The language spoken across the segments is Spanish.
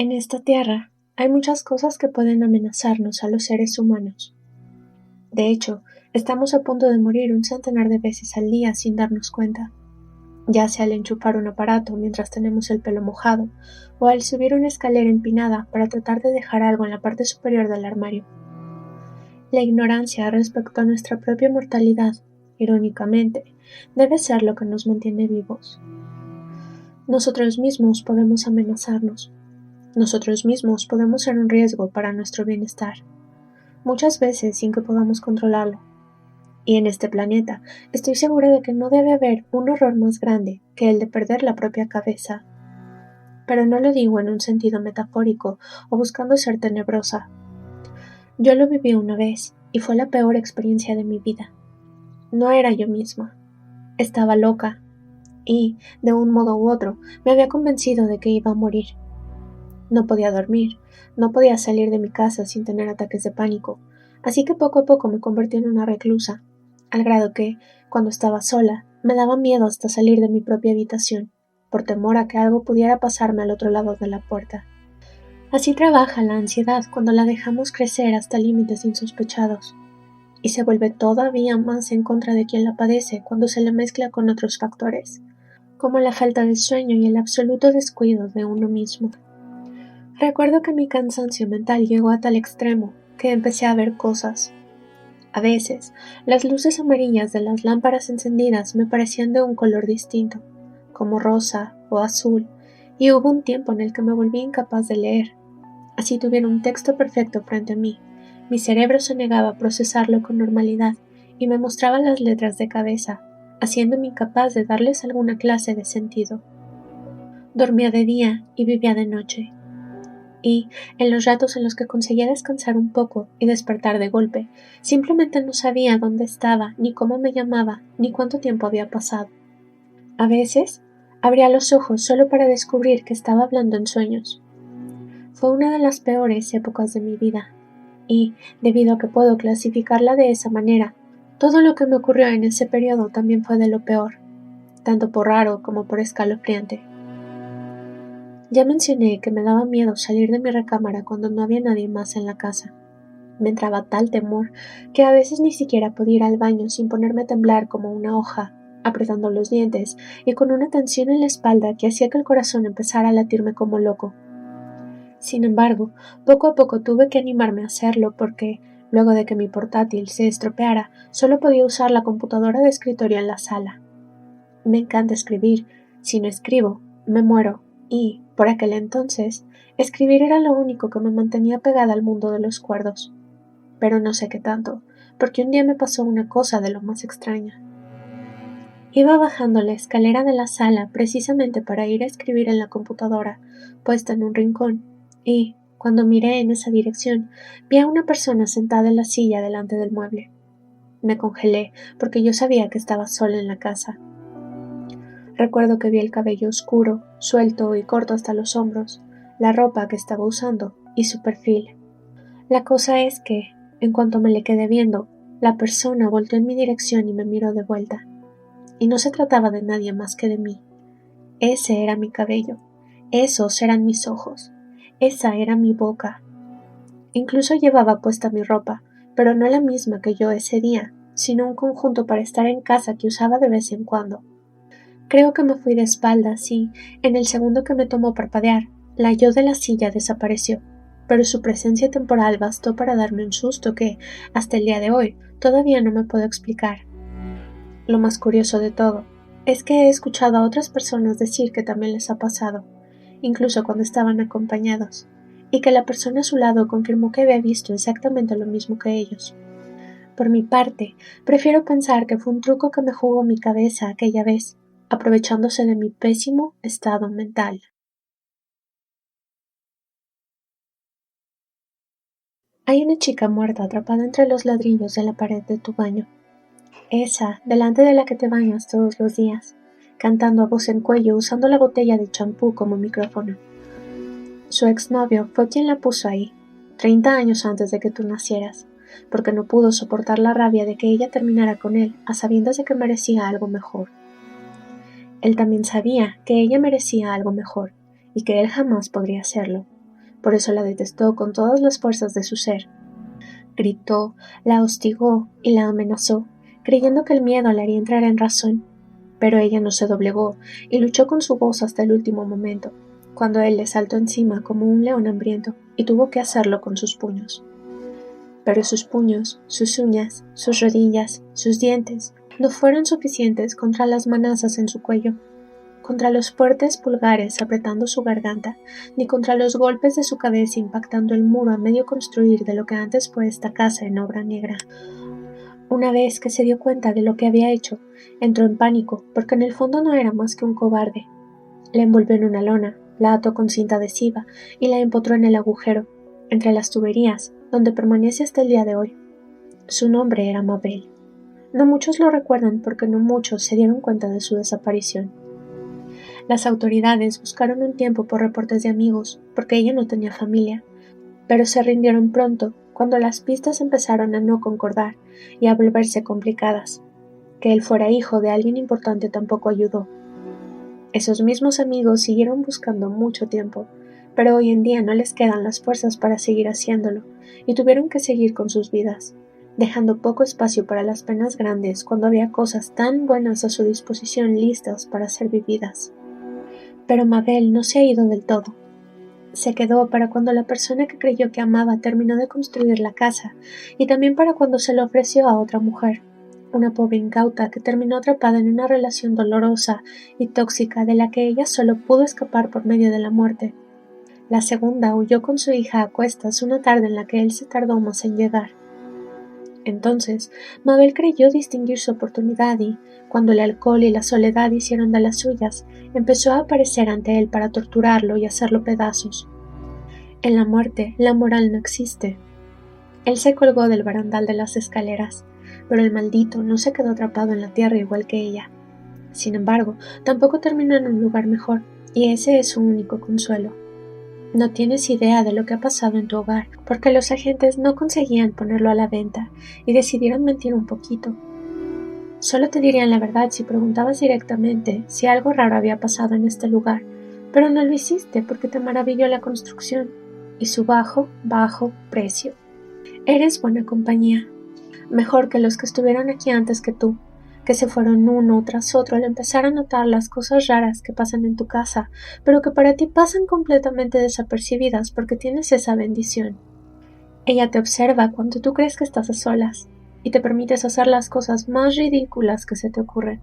En esta tierra hay muchas cosas que pueden amenazarnos a los seres humanos. De hecho, estamos a punto de morir un centenar de veces al día sin darnos cuenta, ya sea al enchufar un aparato mientras tenemos el pelo mojado o al subir una escalera empinada para tratar de dejar algo en la parte superior del armario. La ignorancia respecto a nuestra propia mortalidad, irónicamente, debe ser lo que nos mantiene vivos. Nosotros mismos podemos amenazarnos. Nosotros mismos podemos ser un riesgo para nuestro bienestar, muchas veces sin que podamos controlarlo. Y en este planeta estoy segura de que no debe haber un horror más grande que el de perder la propia cabeza. Pero no lo digo en un sentido metafórico o buscando ser tenebrosa. Yo lo viví una vez y fue la peor experiencia de mi vida. No era yo misma. Estaba loca y, de un modo u otro, me había convencido de que iba a morir. No podía dormir, no podía salir de mi casa sin tener ataques de pánico, así que poco a poco me convertí en una reclusa, al grado que, cuando estaba sola, me daba miedo hasta salir de mi propia habitación, por temor a que algo pudiera pasarme al otro lado de la puerta. Así trabaja la ansiedad cuando la dejamos crecer hasta límites insospechados, y se vuelve todavía más en contra de quien la padece cuando se le mezcla con otros factores, como la falta de sueño y el absoluto descuido de uno mismo. Recuerdo que mi cansancio mental llegó a tal extremo que empecé a ver cosas. A veces, las luces amarillas de las lámparas encendidas me parecían de un color distinto, como rosa o azul, y hubo un tiempo en el que me volví incapaz de leer. Así tuviera un texto perfecto frente a mí, mi cerebro se negaba a procesarlo con normalidad y me mostraba las letras de cabeza, haciéndome incapaz de darles alguna clase de sentido. Dormía de día y vivía de noche. Y, en los ratos en los que conseguía descansar un poco y despertar de golpe, simplemente no sabía dónde estaba, ni cómo me llamaba, ni cuánto tiempo había pasado. A veces, abría los ojos solo para descubrir que estaba hablando en sueños. Fue una de las peores épocas de mi vida, y, debido a que puedo clasificarla de esa manera, todo lo que me ocurrió en ese periodo también fue de lo peor, tanto por raro como por escalofriante. Ya mencioné que me daba miedo salir de mi recámara cuando no había nadie más en la casa. Me entraba tal temor que a veces ni siquiera podía ir al baño sin ponerme a temblar como una hoja, apretando los dientes y con una tensión en la espalda que hacía que el corazón empezara a latirme como loco. Sin embargo, poco a poco tuve que animarme a hacerlo porque, luego de que mi portátil se estropeara, solo podía usar la computadora de escritorio en la sala. Me encanta escribir. Si no escribo, me muero. Y, por aquel entonces, escribir era lo único que me mantenía pegada al mundo de los cuerdos. Pero no sé qué tanto, porque un día me pasó una cosa de lo más extraña. Iba bajando la escalera de la sala precisamente para ir a escribir en la computadora, puesta en un rincón, y, cuando miré en esa dirección, vi a una persona sentada en la silla delante del mueble. Me congelé, porque yo sabía que estaba sola en la casa. Recuerdo que vi el cabello oscuro, suelto y corto hasta los hombros, la ropa que estaba usando y su perfil. La cosa es que, en cuanto me le quedé viendo, la persona volteó en mi dirección y me miró de vuelta. Y no se trataba de nadie más que de mí. Ese era mi cabello, esos eran mis ojos, esa era mi boca. Incluso llevaba puesta mi ropa, pero no la misma que yo ese día, sino un conjunto para estar en casa que usaba de vez en cuando. Creo que me fui de espaldas y, en el segundo que me tomó parpadear, la yo de la silla desapareció, pero su presencia temporal bastó para darme un susto que, hasta el día de hoy, todavía no me puedo explicar. Lo más curioso de todo es que he escuchado a otras personas decir que también les ha pasado, incluso cuando estaban acompañados, y que la persona a su lado confirmó que había visto exactamente lo mismo que ellos. Por mi parte, prefiero pensar que fue un truco que me jugó mi cabeza aquella vez, aprovechándose de mi pésimo estado mental. Hay una chica muerta atrapada entre los ladrillos de la pared de tu baño. Esa, delante de la que te bañas todos los días, cantando a voz en cuello usando la botella de champú como micrófono. Su exnovio fue quien la puso ahí, 30 años antes de que tú nacieras, porque no pudo soportar la rabia de que ella terminara con él a sabiendas de que merecía algo mejor. Él también sabía que ella merecía algo mejor y que él jamás podría hacerlo, por eso la detestó con todas las fuerzas de su ser. Gritó, la hostigó y la amenazó, creyendo que el miedo le haría entrar en razón. Pero ella no se doblegó y luchó con su voz hasta el último momento, cuando él le saltó encima como un león hambriento y tuvo que hacerlo con sus puños. Pero sus puños, sus uñas, sus rodillas, sus dientes, no fueron suficientes contra las manazas en su cuello, contra los fuertes pulgares apretando su garganta, ni contra los golpes de su cabeza impactando el muro a medio construir de lo que antes fue esta casa en obra negra. Una vez que se dio cuenta de lo que había hecho, entró en pánico, porque en el fondo no era más que un cobarde. La envolvió en una lona, la ató con cinta adhesiva y la empotró en el agujero, entre las tuberías, donde permanece hasta el día de hoy. Su nombre era Mabel. No muchos lo recuerdan porque no muchos se dieron cuenta de su desaparición. Las autoridades buscaron un tiempo por reportes de amigos, porque ella no tenía familia, pero se rindieron pronto cuando las pistas empezaron a no concordar y a volverse complicadas. Que él fuera hijo de alguien importante tampoco ayudó. Esos mismos amigos siguieron buscando mucho tiempo, pero hoy en día no les quedan las fuerzas para seguir haciéndolo, y tuvieron que seguir con sus vidas, dejando poco espacio para las penas grandes cuando había cosas tan buenas a su disposición listas para ser vividas. Pero Mabel no se ha ido del todo. Se quedó para cuando la persona que creyó que amaba terminó de construir la casa, y también para cuando se lo ofreció a otra mujer, una pobre incauta que terminó atrapada en una relación dolorosa y tóxica de la que ella solo pudo escapar por medio de la muerte. La segunda huyó con su hija a cuestas una tarde en la que él se tardó más en llegar. Entonces, Mabel creyó distinguir su oportunidad y, cuando el alcohol y la soledad hicieron de las suyas, empezó a aparecer ante él para torturarlo y hacerlo pedazos. En la muerte, la moral no existe. Él se colgó del barandal de las escaleras, pero el maldito no se quedó atrapado en la tierra igual que ella. Sin embargo, tampoco terminó en un lugar mejor, y ese es su único consuelo. No tienes idea de lo que ha pasado en tu hogar, porque los agentes no conseguían ponerlo a la venta y decidieron mentir un poquito. Solo te dirían la verdad si preguntabas directamente si algo raro había pasado en este lugar, pero no lo hiciste porque te maravilló la construcción y su bajo precio. Eres buena compañía, mejor que los que estuvieron aquí antes que tú, que se fueron uno tras otro al empezar a notar las cosas raras que pasan en tu casa, pero que para ti pasan completamente desapercibidas porque tienes esa bendición. Ella te observa cuando tú crees que estás a solas y te permites hacer las cosas más ridículas que se te ocurren.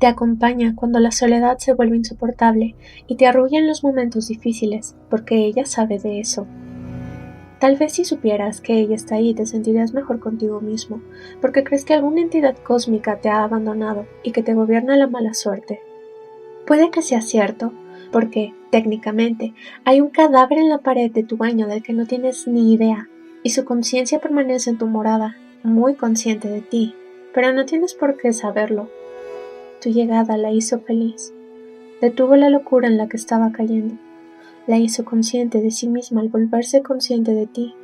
Te acompaña cuando la soledad se vuelve insoportable y te arrulla en los momentos difíciles, porque ella sabe de eso. Tal vez si supieras que ella está ahí te sentirías mejor contigo mismo, porque crees que alguna entidad cósmica te ha abandonado y que te gobierna la mala suerte. Puede que sea cierto, porque, técnicamente, hay un cadáver en la pared de tu baño del que no tienes ni idea, y su conciencia permanece en tu morada, muy consciente de ti, pero no tienes por qué saberlo. Tu llegada la hizo feliz. Detuvo la locura en la que estaba cayendo. La hizo consciente de sí misma al volverse consciente de ti.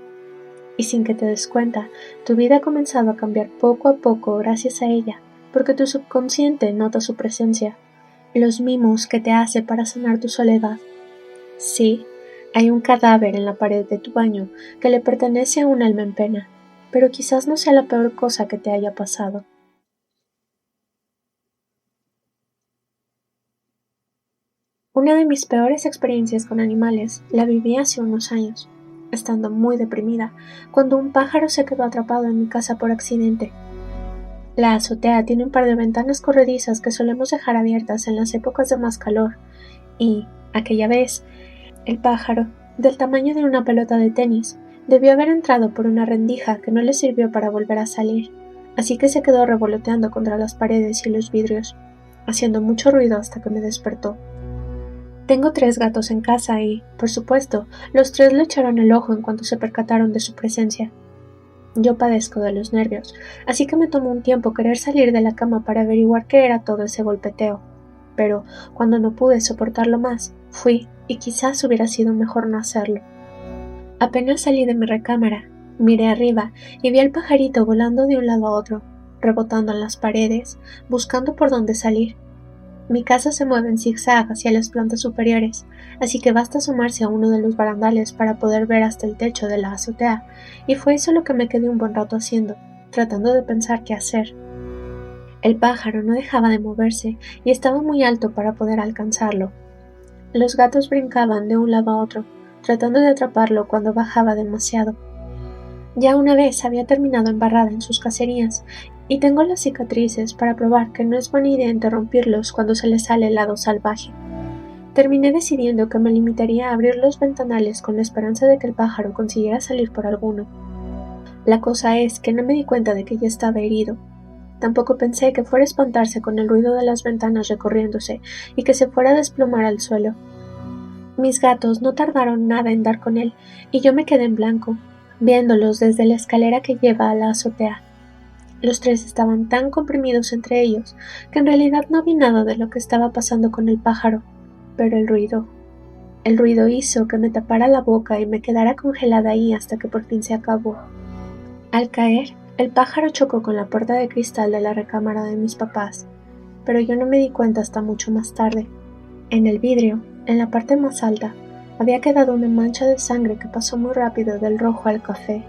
Y sin que te des cuenta, tu vida ha comenzado a cambiar poco a poco gracias a ella, porque tu subconsciente nota su presencia, los mimos que te hace para sanar tu soledad. Sí, hay un cadáver en la pared de tu baño que le pertenece a un alma en pena, pero quizás no sea la peor cosa que te haya pasado. Una de mis peores experiencias con animales la viví hace unos años, estando muy deprimida, cuando un pájaro se quedó atrapado en mi casa por accidente. La azotea tiene un par de ventanas corredizas que solemos dejar abiertas en las épocas de más calor, y, aquella vez, el pájaro, del tamaño de una pelota de tenis, debió haber entrado por una rendija que no le sirvió para volver a salir, así que se quedó revoloteando contra las paredes y los vidrios, haciendo mucho ruido hasta que me despertó. Tengo 3 gatos en casa y, por supuesto, los 3 le echaron el ojo en cuanto se percataron de su presencia. Yo padezco de los nervios, así que me tomó un tiempo querer salir de la cama para averiguar qué era todo ese golpeteo. Pero, cuando no pude soportarlo más, fui, y quizás hubiera sido mejor no hacerlo. Apenas salí de mi recámara, miré arriba y vi al pajarito volando de un lado a otro, rebotando en las paredes, buscando por dónde salir. Mi casa se mueve en zigzag hacia las plantas superiores, así que basta asomarse a uno de los barandales para poder ver hasta el techo de la azotea, y fue eso lo que me quedé un buen rato haciendo, tratando de pensar qué hacer. El pájaro no dejaba de moverse y estaba muy alto para poder alcanzarlo. Los gatos brincaban de un lado a otro, tratando de atraparlo cuando bajaba demasiado. Ya una vez había terminado embarrada en sus cacerías, y tengo las cicatrices para probar que no es buena idea interrumpirlos cuando se les sale el lado salvaje. Terminé decidiendo que me limitaría a abrir los ventanales con la esperanza de que el pájaro consiguiera salir por alguno. La cosa es que no me di cuenta de que ya estaba herido. Tampoco pensé que fuera a espantarse con el ruido de las ventanas recorriéndose y que se fuera a desplomar al suelo. Mis gatos no tardaron nada en dar con él, y yo me quedé en blanco, viéndolos desde la escalera que lleva a la azotea. Los tres estaban tan comprimidos entre ellos que en realidad no vi nada de lo que estaba pasando con el pájaro, pero el ruido hizo que me tapara la boca y me quedara congelada ahí hasta que por fin se acabó. Al caer, el pájaro chocó con la puerta de cristal de la recámara de mis papás, pero yo no me di cuenta hasta mucho más tarde. En el vidrio, en la parte más alta, había quedado una mancha de sangre que pasó muy rápido del rojo al café.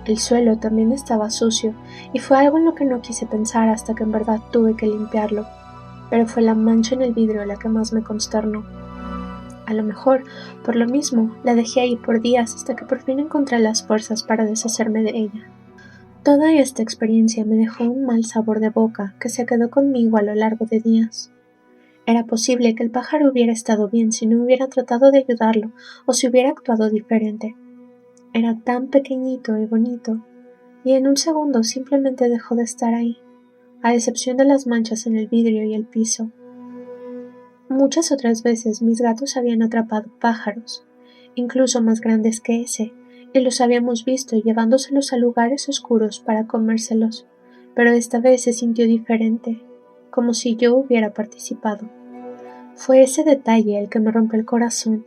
El suelo también estaba sucio, y fue algo en lo que no quise pensar hasta que en verdad tuve que limpiarlo, pero fue la mancha en el vidrio la que más me consternó. A lo mejor, por lo mismo, la dejé ahí por días hasta que por fin encontré las fuerzas para deshacerme de ella. Toda esta experiencia me dejó un mal sabor de boca que se quedó conmigo a lo largo de días. Era posible que el pájaro hubiera estado bien si no hubiera tratado de ayudarlo o si hubiera actuado diferente. Era tan pequeñito y bonito, y en un segundo simplemente dejó de estar ahí, a excepción de las manchas en el vidrio y el piso. Muchas otras veces mis gatos habían atrapado pájaros, incluso más grandes que ese, y los habíamos visto llevándoselos a lugares oscuros para comérselos, pero esta vez se sintió diferente, como si yo hubiera participado. Fue ese detalle el que me rompió el corazón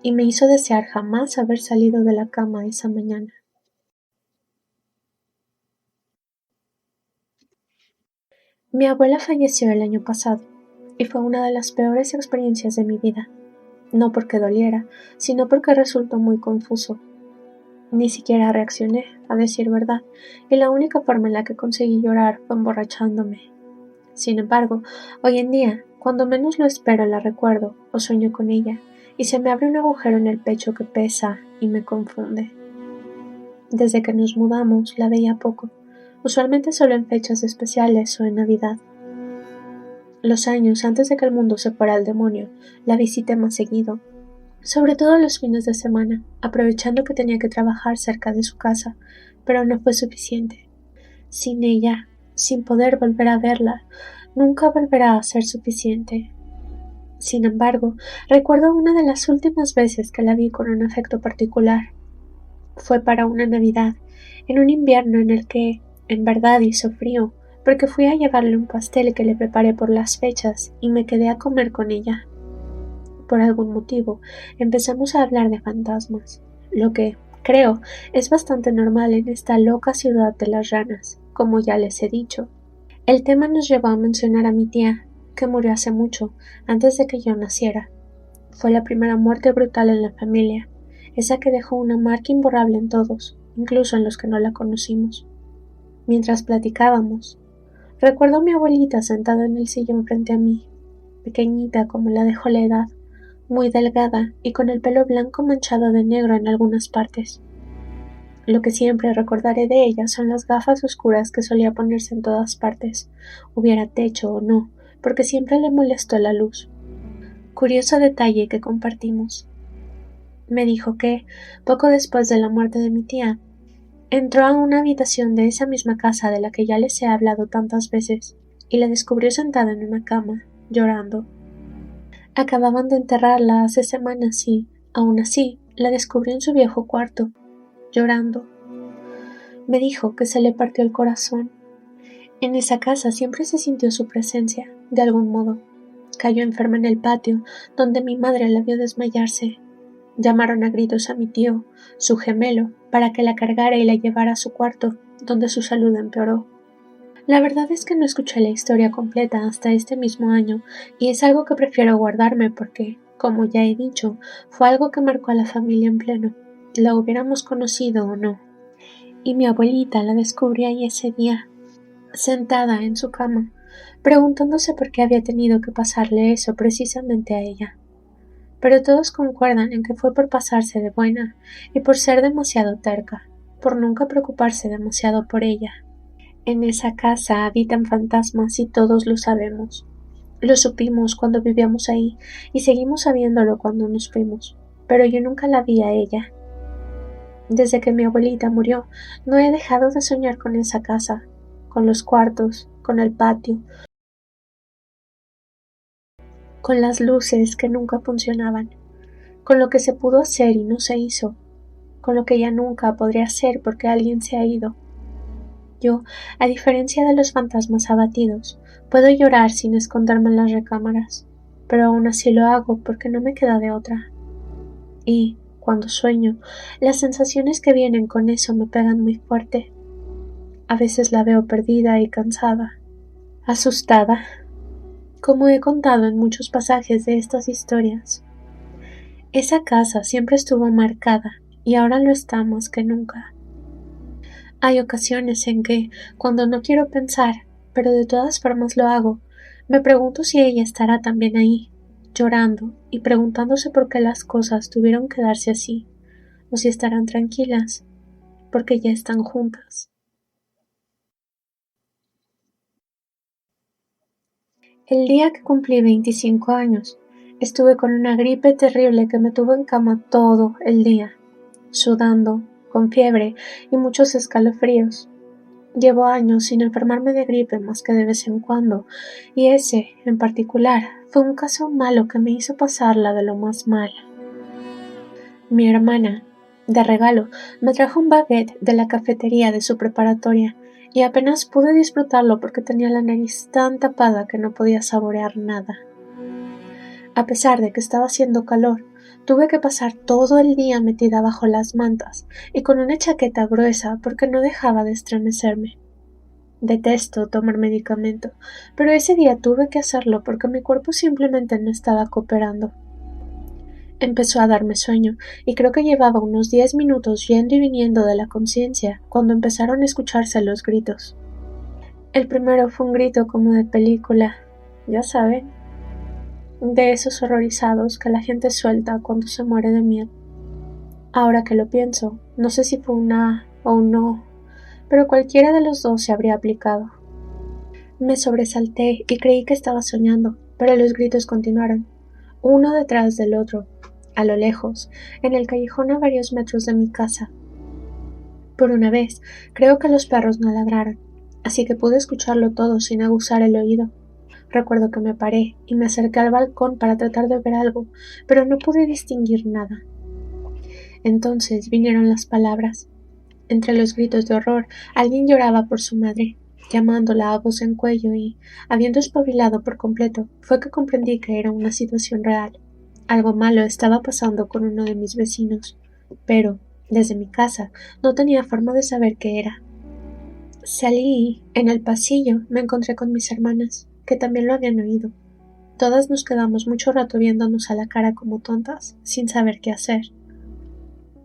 y me hizo desear jamás haber salido de la cama esa mañana. Mi abuela falleció el año pasado, y fue una de las peores experiencias de mi vida, no porque doliera, sino porque resultó muy confuso. Ni siquiera reaccioné, a decir verdad, y la única forma en la que conseguí llorar fue emborrachándome. Sin embargo, hoy en día, cuando menos lo espero la recuerdo o sueño con ella, y se me abre un agujero en el pecho que pesa y me confunde. Desde que nos mudamos la veía poco, usualmente solo en fechas especiales o en Navidad. Los años antes de que el mundo se fuera al demonio, la visité más seguido, sobre todo los fines de semana, aprovechando que tenía que trabajar cerca de su casa, pero no fue suficiente. Sin ella, sin poder volver a verla, nunca volverá a ser suficiente. Sin embargo, recuerdo una de las últimas veces que la vi con un afecto particular. Fue para una Navidad, en un invierno en el que, en verdad, hizo frío, porque fui a llevarle un pastel que le preparé por las fechas y me quedé a comer con ella. Por algún motivo, empezamos a hablar de fantasmas, lo que, creo, es bastante normal en esta loca ciudad de las ranas, como ya les he dicho. El tema nos llevó a mencionar a mi tía, que murió hace mucho, antes de que yo naciera. Fue la primera muerte brutal en la familia, esa que dejó una marca imborrable en todos, incluso en los que no la conocimos. Mientras platicábamos, recuerdo a mi abuelita sentada en el sillón frente a mí, pequeñita como la dejó la edad, muy delgada y con el pelo blanco manchado de negro en algunas partes. Lo que siempre recordaré de ella son las gafas oscuras que solía ponerse en todas partes, hubiera techo o no, porque siempre le molestó la luz. Curioso detalle que compartimos. Me dijo que, poco después de la muerte de mi tía, entró a una habitación de esa misma casa de la que ya les he hablado tantas veces, y la descubrió sentada en una cama, llorando. Acababan de enterrarla hace semanas y, aún así, la descubrió en su viejo cuarto, llorando. Me dijo que se le partió el corazón. En esa casa siempre se sintió su presencia, de algún modo. Cayó enferma en el patio, donde mi madre la vio desmayarse. Llamaron a gritos a mi tío, su gemelo, para que la cargara y la llevara a su cuarto, donde su salud empeoró. La verdad es que no escuché la historia completa hasta este mismo año y es algo que prefiero guardarme porque, como ya he dicho, fue algo que marcó a la familia en pleno, la hubiéramos conocido o no. Y mi abuelita la descubrí ahí ese día, sentada en su cama, preguntándose por qué había tenido que pasarle eso precisamente a ella. Pero todos concuerdan en que fue por pasarse de buena y por ser demasiado terca, por nunca preocuparse demasiado por ella. En esa casa habitan fantasmas y todos lo sabemos. Lo supimos cuando vivíamos ahí y seguimos sabiéndolo cuando nos fuimos, pero yo nunca la vi a ella. Desde que mi abuelita murió, no he dejado de soñar con esa casa, con los cuartos, con el patio, con las luces que nunca funcionaban, con lo que se pudo hacer y no se hizo, con lo que ya nunca podría hacer porque alguien se ha ido. Yo, a diferencia de los fantasmas abatidos, puedo llorar sin esconderme en las recámaras, pero aún así lo hago porque no me queda de otra. Y, cuando sueño, las sensaciones que vienen con eso me pegan muy fuerte. A veces la veo perdida y cansada, asustada, como he contado en muchos pasajes de estas historias. Esa casa siempre estuvo marcada y ahora lo está más que nunca. Hay ocasiones en que, cuando no quiero pensar, pero de todas formas lo hago, me pregunto si ella estará también ahí, llorando y preguntándose por qué las cosas tuvieron que darse así, o si estarán tranquilas, porque ya están juntas. El día que cumplí 25 años, estuve con una gripe terrible que me tuvo en cama todo el día, sudando, con fiebre y muchos escalofríos. Llevo años sin enfermarme de gripe más que de vez en cuando, y ese, en particular, fue un caso malo que me hizo pasarla de lo más mal. Mi hermana, de regalo, me trajo un baguette de la cafetería de su preparatoria, y apenas pude disfrutarlo porque tenía la nariz tan tapada que no podía saborear nada. A pesar de que estaba haciendo calor, tuve que pasar todo el día metida bajo las mantas y con una chaqueta gruesa porque no dejaba de estremecerme. Detesto tomar medicamento, pero ese día tuve que hacerlo porque mi cuerpo simplemente no estaba cooperando. Empezó a darme sueño y creo que llevaba unos 10 minutos yendo y viniendo de la conciencia cuando empezaron a escucharse los gritos. El primero fue un grito como de película, ya saben, de esos horrorizados que la gente suelta cuando se muere de miedo. Ahora que lo pienso, no sé si fue un A o un no, pero cualquiera de los dos se habría aplicado. Me sobresalté y creí que estaba soñando, pero los gritos continuaron, uno detrás del otro, a lo lejos, en el callejón a varios metros de mi casa. Por una vez, creo que los perros no ladraron, así que pude escucharlo todo sin aguzar el oído. Recuerdo que me paré y me acerqué al balcón para tratar de ver algo, pero no pude distinguir nada. Entonces vinieron las palabras. Entre los gritos de horror, alguien lloraba por su madre, llamándola a voz en cuello y, habiendo espabilado por completo, fue que comprendí que era una situación real. Algo malo estaba pasando con uno de mis vecinos, pero, desde mi casa, no tenía forma de saber qué era. Salí y, en el pasillo, me encontré con mis hermanas, que también lo habían oído. Todas nos quedamos mucho rato viéndonos a la cara como tontas, sin saber qué hacer.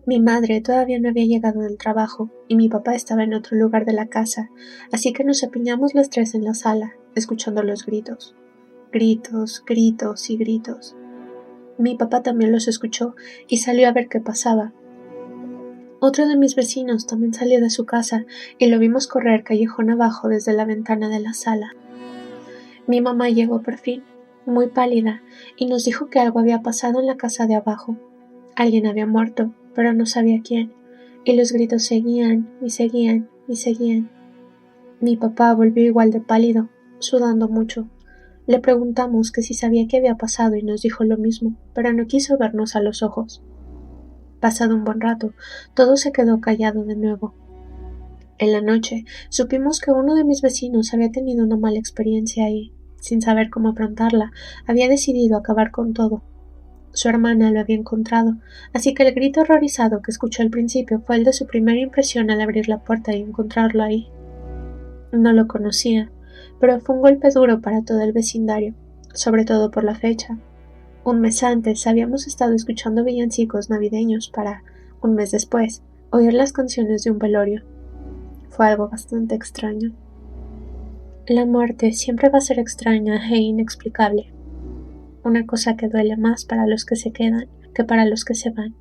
Mi madre todavía no había llegado del trabajo y mi papá estaba en otro lugar de la casa, así que nos apiñamos las tres en la sala, escuchando los gritos. Gritos, gritos y gritos. Mi papá también los escuchó y salió a ver qué pasaba. Otro de mis vecinos también salió de su casa y lo vimos correr callejón abajo desde la ventana de la sala. Mi mamá llegó por fin, muy pálida, y nos dijo que algo había pasado en la casa de abajo. Alguien había muerto, pero no sabía quién, y los gritos seguían y seguían y seguían. Mi papá volvió igual de pálido, sudando mucho. Le preguntamos que si sabía qué había pasado y nos dijo lo mismo, pero no quiso vernos a los ojos. Pasado un buen rato, todo se quedó callado de nuevo. En la noche, supimos que uno de mis vecinos había tenido una mala experiencia y, sin saber cómo afrontarla, había decidido acabar con todo. Su hermana lo había encontrado, así que el grito horrorizado que escuchó al principio fue el de su primera impresión al abrir la puerta y encontrarlo ahí. No lo conocía, pero fue un golpe duro para todo el vecindario, sobre todo por la fecha. Un mes antes habíamos estado escuchando villancicos navideños para, un mes después, oír las canciones de un velorio. Fue algo bastante extraño. La muerte siempre va a ser extraña e inexplicable. Una cosa que duele más para los que se quedan que para los que se van.